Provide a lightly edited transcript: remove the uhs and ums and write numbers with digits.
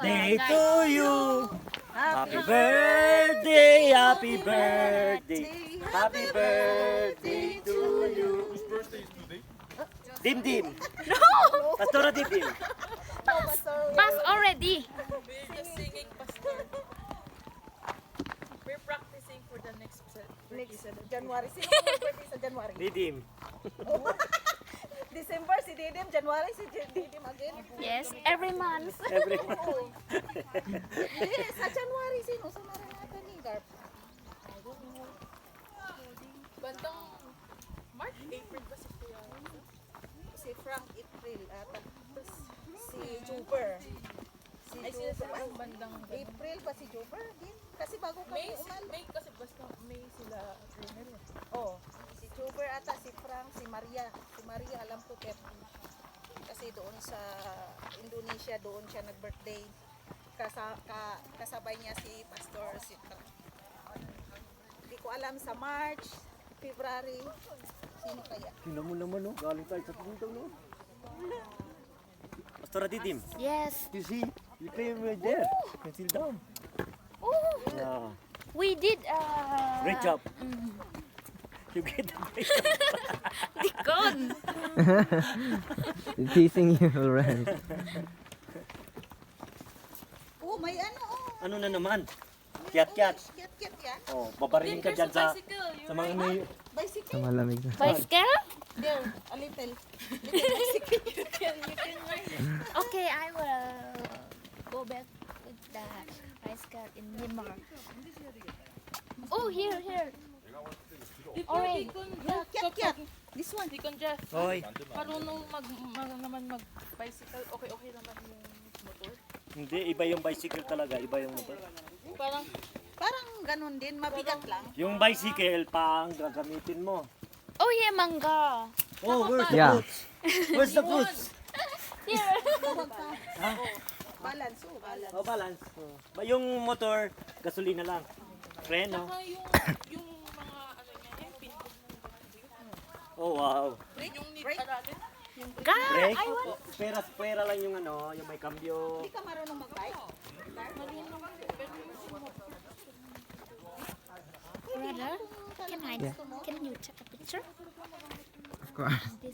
birthday to you. Happy birthday, happy birthday. Happy birthday to you. Whose birthday is today? Dim Dim. No! Pastora Dim Dim. Pass already. We're just singing, Pastor. We're practicing for the next January. Sino ang birthday sa January? Didim. December si Didim, January si Didim again. Yes, every month. Everyone. Yes, sa January sino? Sumara natin ni Garp. bandang March, April ba si Kuya? Si Frank April ata. Si Juber. Si Ay, sila sa Juber. bandang April pa si Juber din. Kasi bago kami umal. May kasi basta May sila April. Oh, si Juber ata, si Frank, si Maria. Si Maria alam ko kasi doon sa Indonesia doon siya nag-birthday. Kasabay niya si Pastor Sitra. Hindi ko alam sa March, February, sino kaya? Tingnan mo naman, no? Galing tayo sa punta, no? Pastora Didim. Yes. You see? You came right there. You sit down. Oh, Yeah. we did Great job. You get the great job. Dikon. Teasing you already. Oh, may ano, oh. Ano na naman? Kiat-kiat. Kit yan. Oh, babarilin ka dyan sa mga may... Bicycle. Sa malamig na. Bicycle? There, a little. Okay, I will go back with the bicycle in Myanmar. Oh, here. Alright. Kit. This one. Dikon Jeff, Hoy, marunong naman mag-bicycle, okay naman yung motor. hindi. Iba yung bicycle talaga. Iba yung motor. Parang Ganun din, mabigat lang. Yung bicycle, pang gagamitin mo. Oh, yeah, manga. Oh, where's the Yeah. fruits? Where's the fruits? Here. Balance, oh, balance. Oh, balance. Oh. Yung motor, gasolina lang. Preno. saka yung mga ano niya, yung pinto. Oh, wow. Yung need natin. God, Brake? I want. Pera lang yung ano, yung may cambio. Hindi ka marunong mag-bike? Brother, can you take a picture? Of course. This